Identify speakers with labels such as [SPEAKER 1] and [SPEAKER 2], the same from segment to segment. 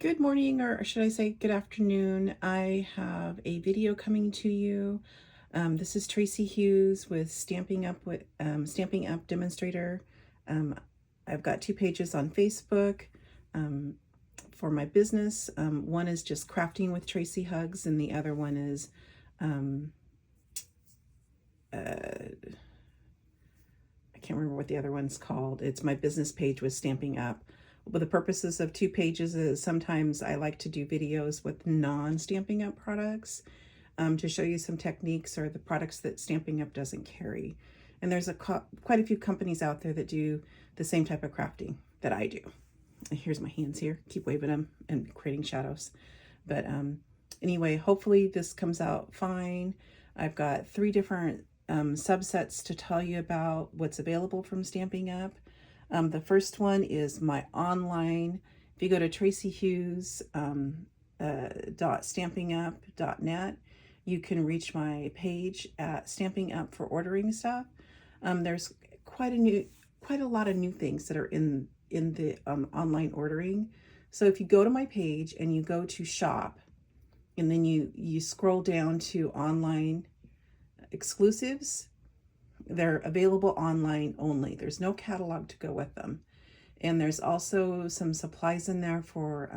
[SPEAKER 1] Good morning, or should I say good afternoon. I have a video coming to you. This is Tracy Hughes with Stamping Up Demonstrator. I've got two pages on Facebook for my business. One is just Crafting with Tracy Hugs, and the other one is I can't remember what the other one's called. It's my business page with Stamping Up. But the purposes of two pages is sometimes I like to do videos with non-Stamping Up products to show you some techniques or the products that Stamping Up doesn't carry. And there's quite a few companies out there that do the same type of crafting that I do. And here's my hands here. Keep waving them and creating shadows. But anyway, hopefully this comes out fine. I've got three different subsets to tell you about what's available from Stamping Up. The first one is my online. If you go to tracyhughes.stampingup.net, you can reach my page at Stamping Up for ordering stuff. There's quite a lot of new things that are in the online ordering. So if you go to my page and you go to shop, and then you scroll down to online exclusives, they're available online only. There's no catalog to go with them. And there's also some supplies in there for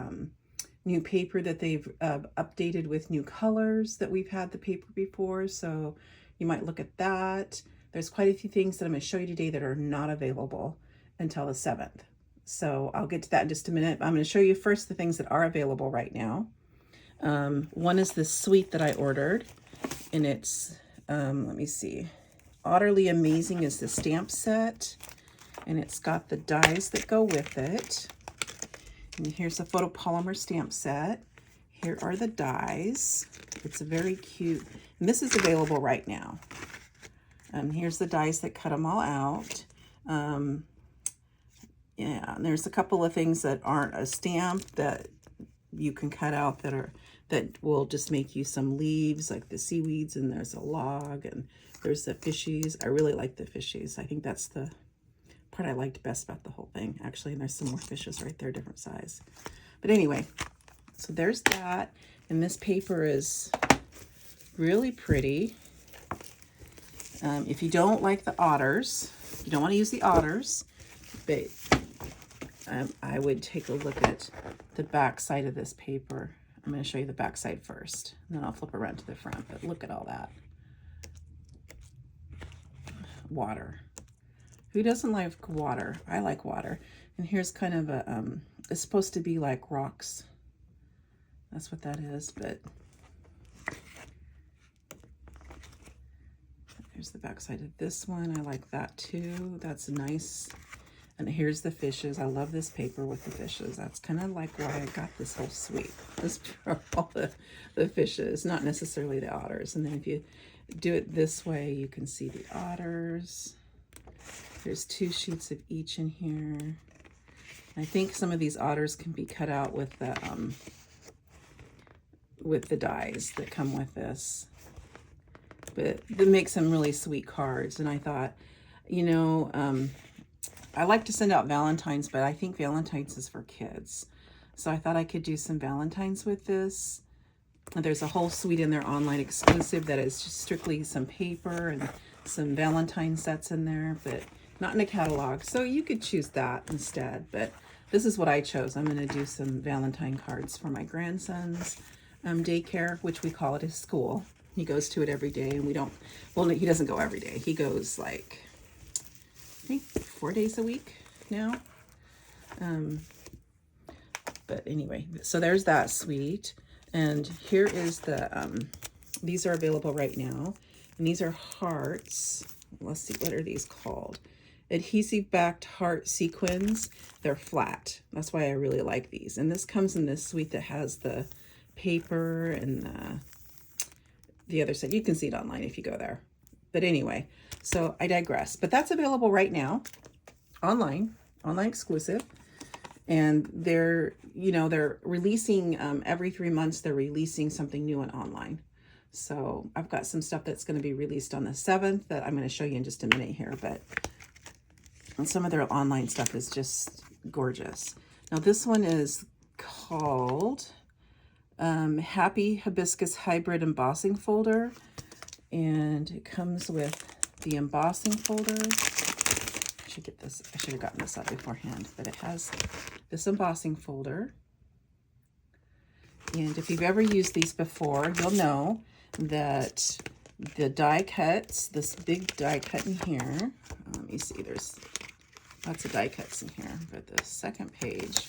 [SPEAKER 1] new paper that they've updated with new colors that we've had the paper before. So you might look at that. There's quite a few things that I'm going to show you today that are not available until the 7th. So I'll get to that in just a minute. I'm going to show you first the things that are available right now. One is this suite that I ordered, and it's, let me see. Utterly Amazing is the stamp set, and it's got the dies that go with it. And here's a photopolymer stamp set. Here are the dies. It's a very cute, and this is available right now. Here's the dies that cut them all out. Yeah, and there's a couple of things that aren't a stamp that you can cut out that will just make you some leaves, like the seaweeds, and there's a log, and there's the fishies. I really like the fishies. I think that's the part I liked best about the whole thing, actually. And there's some more fishes right there, different size. But anyway, so there's that. And this paper is really pretty. If you don't like the otters, you don't want to use the otters, but I would take a look at the back side of this paper. I'm going to show you the back side first, and then I'll flip around to the front. But look at all that. Water. Who doesn't like water? I like water. And here's kind of a, it's supposed to be like rocks. That's what that is, but there's the back side of this one. I like that too. That's nice. And here's the fishes. I love this paper with the fishes. That's kind of like why I got this whole suite. This for all the fishes, not necessarily the otters. And then if you do it this way, you can see the otters. There's 2 sheets of each in here. I think some of these otters can be cut out with the dies that come with this. But that makes some really sweet cards. And I thought, you know, I like to send out Valentines, but I think Valentine's is for kids. So I thought I could do some Valentines with this. There's a whole suite in there, online exclusive, that is just strictly some paper and some Valentine sets in there, but not in a catalog. So you could choose that instead. But this is what I chose. I'm going to do some Valentine cards for my grandson's daycare, which we call it his school. He goes to it every day, and we don't, well, he doesn't go every day. He goes like, I think 4 days a week now. But anyway, so there's that suite. And here is the, these are available right now. And these are hearts. Let's see, what are these called? Adhesive backed heart sequins. They're flat. That's why I really like these. And this comes in this suite that has the paper and the other side. You can see it online if you go there. But anyway, so I digress. But that's available right now, online exclusive. And they're, you know, they're releasing every 3 months, they're releasing something new and online. So I've got some stuff that's going to be released on the 7th that I'm going to show you in just a minute here. But some of their online stuff is just gorgeous. Now this one is called Happy Hibiscus Hybrid Embossing Folder. And it comes with the embossing folder. I should get this, I should have gotten this out beforehand, but it has this embossing folder. And if you've ever used these before, you'll know that the die cuts, this big die cut in here, let me see, there's lots of die cuts in here, but the second page,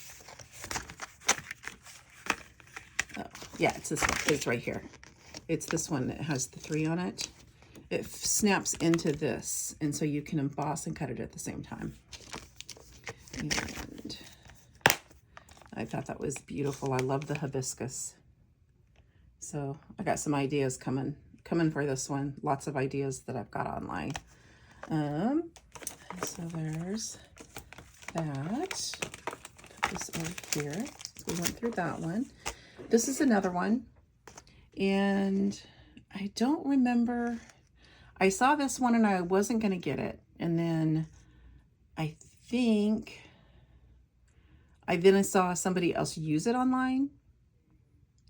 [SPEAKER 1] oh, yeah, it's this one, it's right here. It's this one that has the 3 on it. It snaps into this, and so you can emboss and cut it at the same time. And I thought that was beautiful. I love the hibiscus. So I got some ideas coming for this one. Lots of ideas that I've got online. So there's that. Put this over here. So we went through that one. This is another one. And I don't remember, I saw this one and I wasn't going to get it. And then I think I saw somebody else use it online.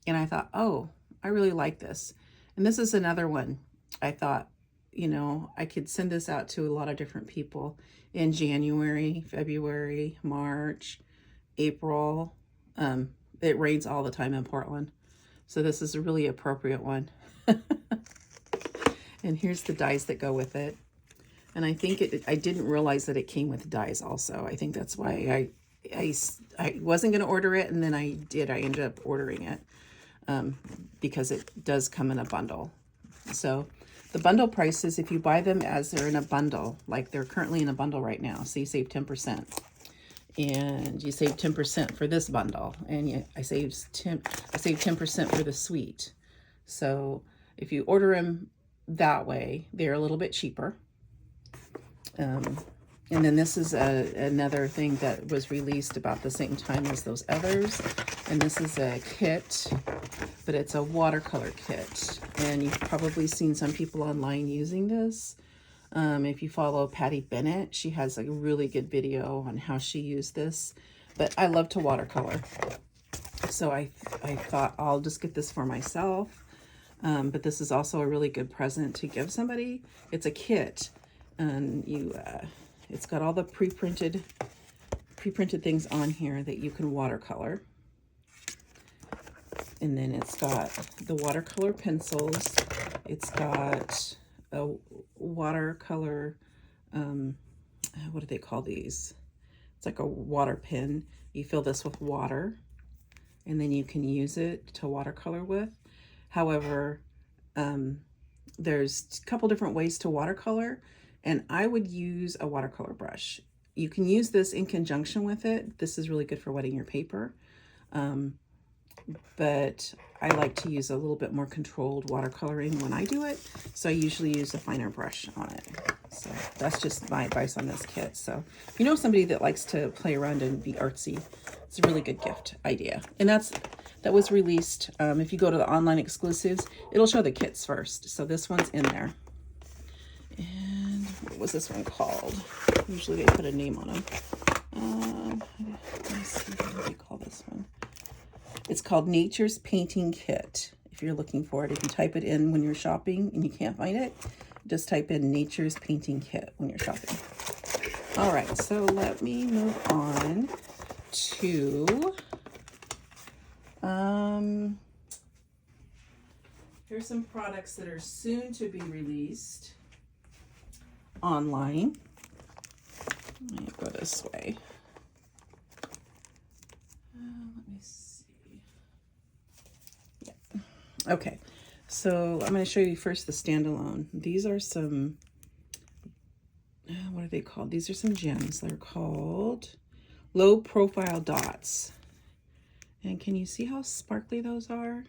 [SPEAKER 1] And I thought, oh, I really like this. And this is another one. I thought, you know, I could send this out to a lot of different people in January, February, March, April. It rains all the time in Portland. So this is a really appropriate one. And here's the dies that go with it. And I think I didn't realize that it came with dies also. I think that's why I wasn't going to order it, and then I did. I ended up ordering it because it does come in a bundle. So the bundle prices, if you buy them as they're in a bundle, like they're currently in a bundle right now, so you save 10%. And you save 10% for this bundle, and I saved 10% for the suite. So if you order them that way, they're a little bit cheaper. And then this is another thing that was released about the same time as those others. And this is a kit, but it's a watercolor kit. And you've probably seen some people online using this. If you follow Patty Bennett, she has a really good video on how she used this. But I love to watercolor. So I thought I'll just get this for myself. But this is also a really good present to give somebody. It's a kit. And it's got all the pre-printed things on here that you can watercolor. And then it's got the watercolor pencils. It's got a watercolor, what do they call these? It's like a water pen. You fill this with water, and then you can use it to watercolor with. However, there's a couple different ways to watercolor, and I would use a watercolor brush. You can use this in conjunction with it. This is really good for wetting your paper. But I like to use a little bit more controlled watercoloring when I do it. So I usually use a finer brush on it. So that's just my advice on this kit. So if you know somebody that likes to play around and be artsy, it's a really good gift idea. And that was released. If you go to the online exclusives, it'll show the kits first. So this one's in there. And what was this one called? Usually they put a name on them. Let me see, what do they call this one? It's called Nature's Painting Kit. If you're looking for it, if you type it in when you're shopping and you can't find it, just type in Nature's Painting Kit when you're shopping. All right, so let me move on to, here's some products that are soon to be released online. Let me go this way. Let me see. Yeah. Okay, so I'm going to show you first the standalone. These are some, what are they called? These are some gems. They're called low profile dots. And can you see how sparkly those are?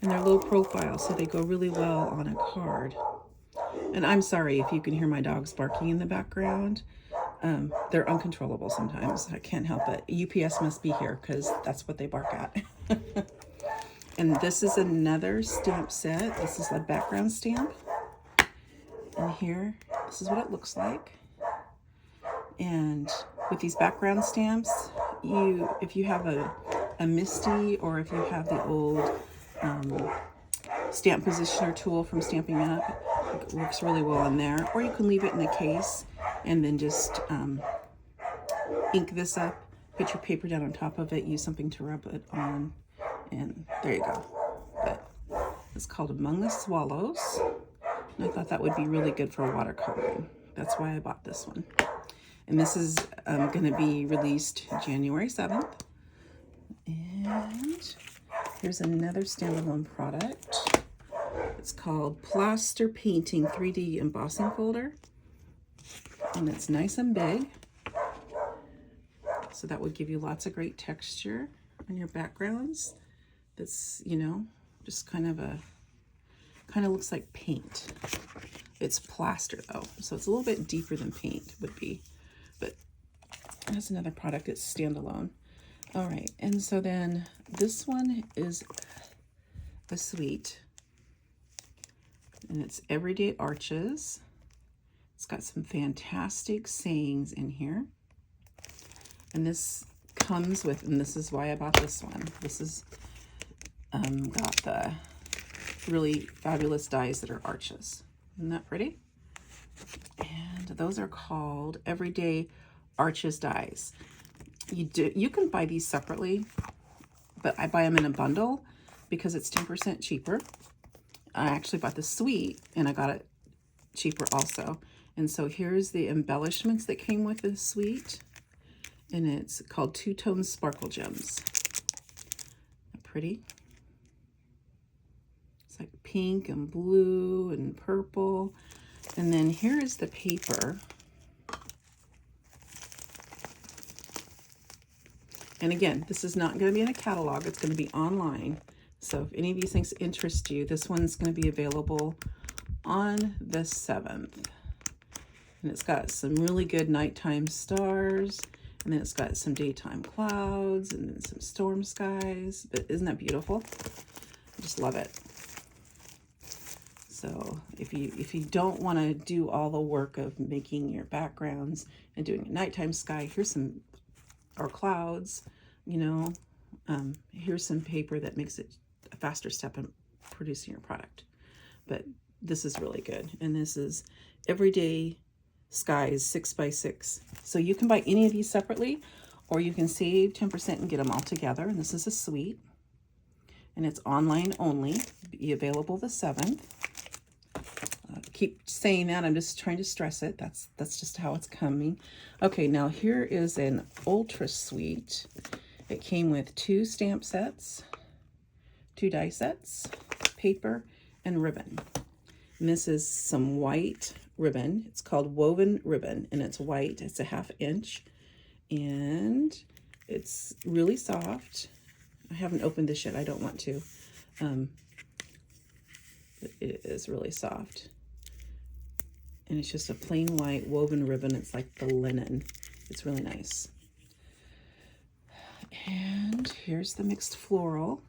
[SPEAKER 1] And they're low profile, so they go really well on a card. And I'm sorry if you can hear my dogs barking in the background. They're uncontrollable sometimes. I can't help it. UPS must be here because that's what they bark at. And this is another stamp set. This is a background stamp. And here, this is what it looks like. And with these background stamps, if you have a a MISTI, or if you have the old stamp positioner tool from Stamping Up, it works really well in there. Or you can leave it in the case and then just ink this up, put your paper down on top of it, use something to rub it on, and there you go. But it's called Among the Swallows, and I thought that would be really good for watercoloring. That's why I bought this one. And this is going to be released January 7th. And here's another standalone product. It's called Plaster Painting 3D Embossing Folder. And it's nice and big. So that would give you lots of great texture on your backgrounds. That's, you know, just kind of looks like paint. It's plaster though, so it's a little bit deeper than paint would be. But that's another product, it's standalone. All right, and so then this one is a suite. And it's Everyday Arches. It's got some fantastic sayings in here. And this comes with, and this is why I bought this one. This is got the really fabulous dies that are arches. Isn't that pretty? And those are called Everyday Arches dies. You can buy these separately, but I buy them in a bundle because it's 10% cheaper. I actually bought the suite and I got it cheaper also. And so here's the embellishments that came with the suite. And it's called Two-Tone Sparkle Gems. Pretty. It's like pink and blue and purple. And then here is the paper. And again, this is not going to be in a catalog. It's going to be online. So if any of these things interest you, this one's going to be available on the 7th. And it's got some really good nighttime stars. And then it's got some daytime clouds and then some storm skies. But isn't that beautiful? I just love it. So if you don't want to do all the work of making your backgrounds and doing a nighttime sky, here's some, or clouds, you know, here's some paper that makes it a faster step in producing your product. But this is really good. And this is Everyday Skies 6x6. So you can buy any of these separately, or you can save 10% and get them all together. And this is a suite, and it's online only. Be available the 7th. Keep saying that. I'm just trying to stress it. That's just how it's coming. Okay, now here is an ultra suite. It came with 2 stamp sets, 2 die sets, paper, and ribbon. And this is some white ribbon. It's called Woven Ribbon, and it's white. It's a 1/2 inch, and it's really soft. I haven't opened this yet. I don't want to. It is really soft. And it's just a plain white woven ribbon. It's like the linen. It's really nice. And here's the mixed floral.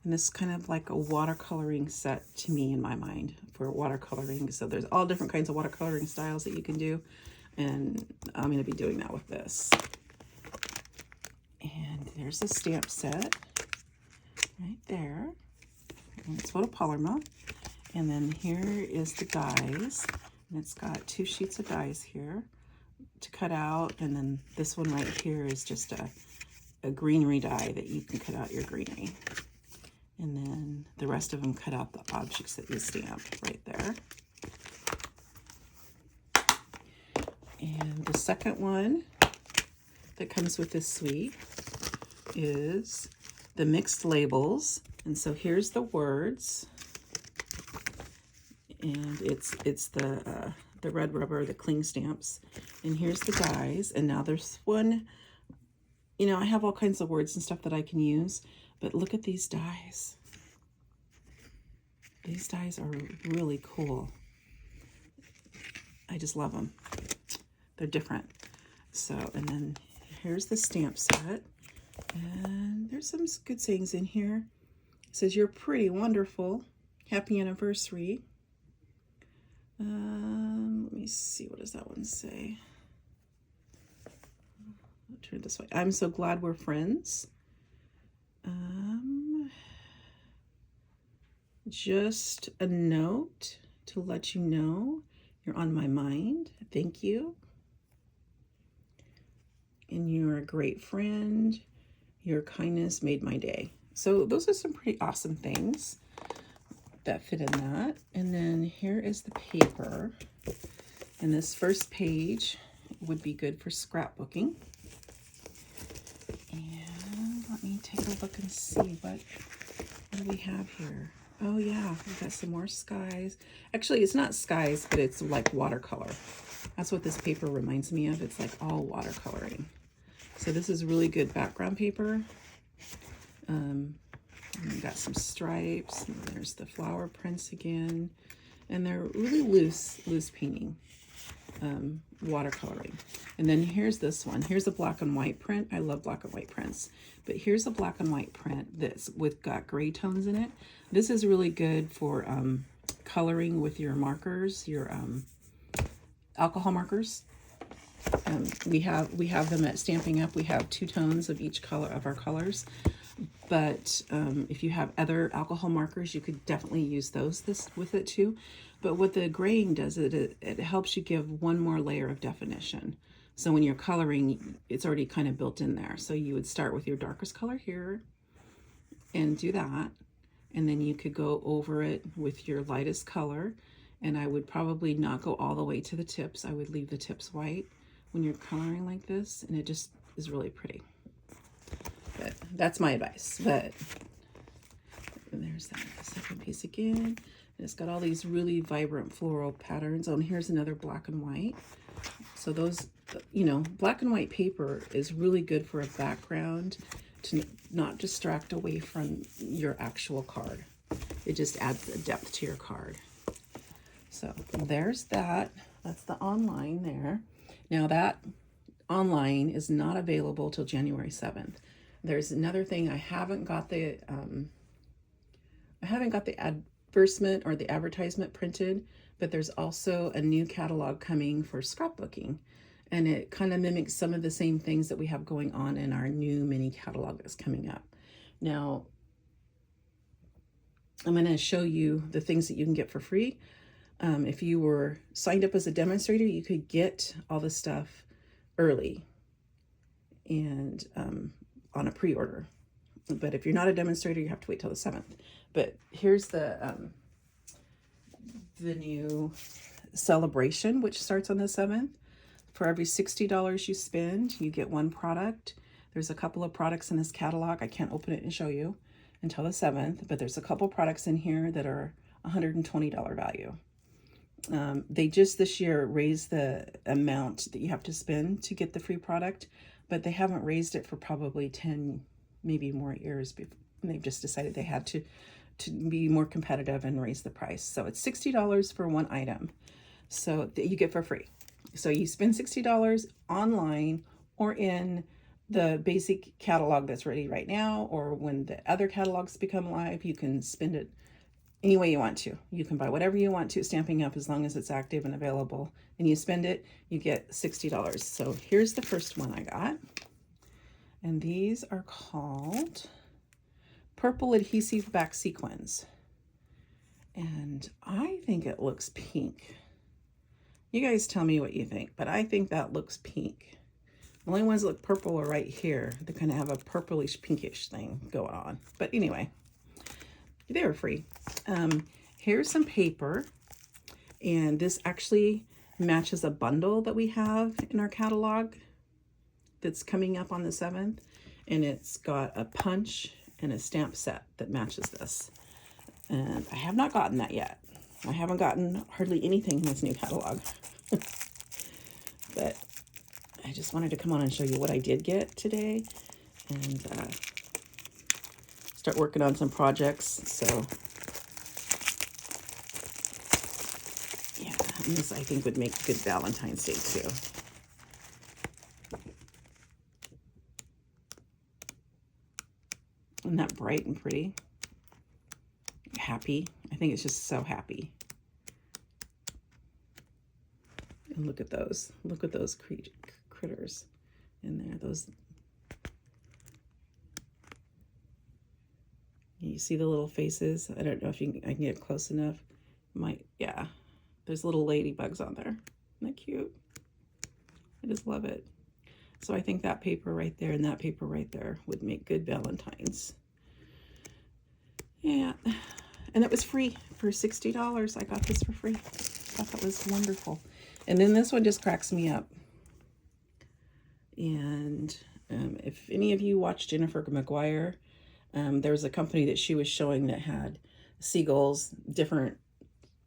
[SPEAKER 1] And this is kind of like a watercoloring set to me in my mind for watercoloring. So there's all different kinds of watercoloring styles that you can do. And I'm going to be doing that with this. And there's the stamp set right there. And it's photopolymer. And then here is the dies. And it's got 2 sheets of dies here to cut out. And then this one right here is just a greenery die that you can cut out your greenery. And then the rest of them cut out the objects that you stamped right there. And the second one that comes with this suite is the mixed labels. And so here's the words. And it's the red rubber, the cling stamps. And here's the dies. And now there's one, you know, I have all kinds of words and stuff that I can use. But look at these dies. These dies are really cool. I just love them. They're different. So, and then here's the stamp set. And there's some good sayings in here. It says, "You're pretty wonderful. Happy anniversary." Let me see. What does that one say? I'll turn it this way. "I'm so glad we're friends." just a note to let you know you're on my mind. Thank you. And you're a great friend. Your kindness made my day. So those are some pretty awesome things that fit in that. And then here is the paper. And this first page would be good for scrapbooking. And let me take a look and see what do we have here. Oh yeah, we've got some more skies. Actually, it's not skies, but it's like watercolor. That's what this paper reminds me of. It's like all watercoloring. So this is really good background paper. And we've got some stripes, and there's the flower prints again. And they're really loose painting, watercoloring. And then here's this one. Here's a black and white print. I love black and white prints. But here's a black and white print that's got gray tones in it. This is really good for coloring with your markers, your alcohol markers. We have them at Stamping Up. We have 2 tones of each color of our colors. But if you have other alcohol markers, you could definitely use those with it too. But what the graying does, it helps you give one more layer of definition. So when you're coloring, it's already kind of built in there. So you would start with your darkest color here and do that. And then you could go over it with your lightest color. And I would probably not go all the way to the tips. I would leave the tips white when you're coloring like this. And it just is really pretty. But that's my advice. But there's that second piece again. And it's got all these really vibrant floral patterns. Oh, and here's another black and white. So those, you know, black and white paper is really good for a background to not distract away from your actual card. It just adds a depth to your card. So there's that. That's the online there. Now that online is not available till January 7th. There's another thing. I haven't got the advertisement or the advertisement printed, but there's also a new catalog coming for scrapbooking, and it kind of mimics some of the same things that we have going on in our new mini catalog that's coming up. Now, I'm going to show you the things that you can get for free. If you were signed up as a demonstrator, you could get all the stuff early and on a pre-order. But if you're not a demonstrator, you have to wait till the 7th. But here's the new celebration, which starts on the 7th. For every $60 you spend, you get 1 product. There's a couple of products in this catalog. I can't open it and show you until the 7th, but there's a couple products in here that are $120 value. They just this year raised the amount that you have to spend to get the free product, but they haven't raised it for probably 10, maybe more years. They've just decided they had to be more competitive and raise the price. So it's $60 for 1 item. So that you get for free. So you spend $60 online or in the basic catalog that's ready right now, or when the other catalogs become live, you can spend it any way you want to. You can buy whatever you want to at Stamping Up as long as it's active and available. And you spend it, you get $60. So here's the first one I got. And these are called Purple Adhesive Back Sequins. And I think it looks pink. You guys tell me what you think, but I think that looks pink. The only ones that look purple are right here. They kind of have a purplish pinkish thing going on. But anyway, they were free. Here's some paper, and this actually matches a bundle that we have in our catalog that's coming up on the 7th, and it's got a punch and a stamp set that matches this. And I have not gotten that yet. I haven't gotten hardly anything in this new catalog. But I just wanted to come on and show you what I did get today and start working on some projects. So yeah, and this I think would make good Valentine's Day too. Isn't that bright and pretty? Happy. I think it's just so happy. And look at those. Look at those critters in there. Those. You see the little faces? I don't know if I can get close enough. Yeah, there's little ladybugs on there. Isn't that cute? I just love it. So I think that paper right there and that paper right there would make good Valentines. Yeah, and it was free for $60. I got this for free. I thought that was wonderful. And then this one just cracks me up. And if any of you watch Jennifer McGuire, there was a company that she was showing that had seagulls, different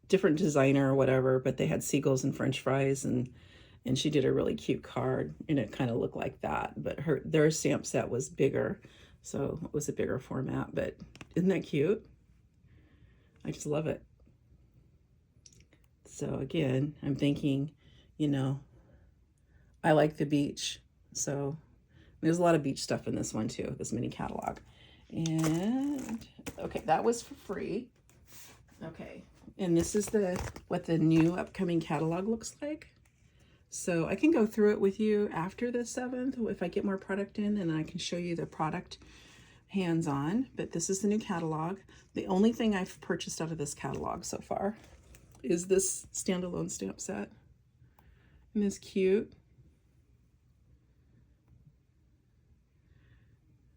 [SPEAKER 1] designer or whatever, but they had seagulls and French fries, and she did a really cute card, and it kind of looked like that, but their stamp set was bigger, so it was a bigger format. But isn't that cute? I just love it. So again, I'm thinking, you know, I like the beach, so there's a lot of beach stuff in this one too, this mini catalog. And okay, that was for free. Okay, and this is what the new upcoming catalog looks like. So I can go through it with you after the 7th if I get more product in, and I can show you the product hands-on. But this is the new catalog. The only thing I've purchased out of this catalog so far is this standalone stamp set. Isn't this cute?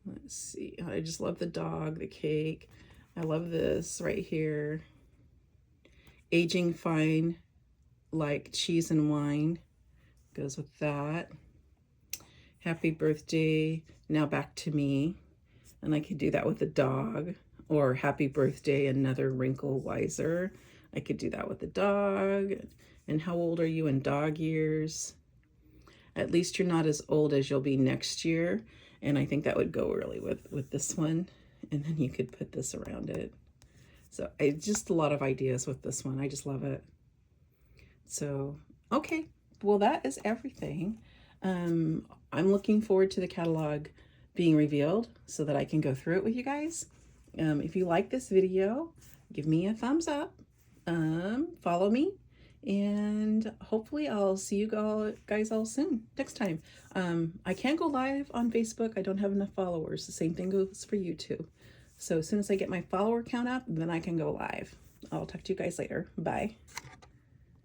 [SPEAKER 1] Let's see. I just love the dog, the cake. I love this right here. Aging fine like cheese and wine. Goes with that. Happy birthday, now back to me. And I could do that with the dog. Or happy birthday, another wrinkle wiser. I could do that with the dog. And how old are you in dog years? At least you're not as old as you'll be next year. And I think that would go really with this one. And then you could put this around it. So just a lot of ideas with this one. I just love it. So, okay. Well, that is everything. I'm looking forward to the catalog being revealed so that I can go through it with you guys. If you like this video, give me a thumbs up. Follow me. And hopefully I'll see you guys all soon next time. I can't go live on Facebook. I don't have enough followers. The same thing goes for YouTube. So as soon as I get my follower count up, then I can go live. I'll talk to you guys later. Bye.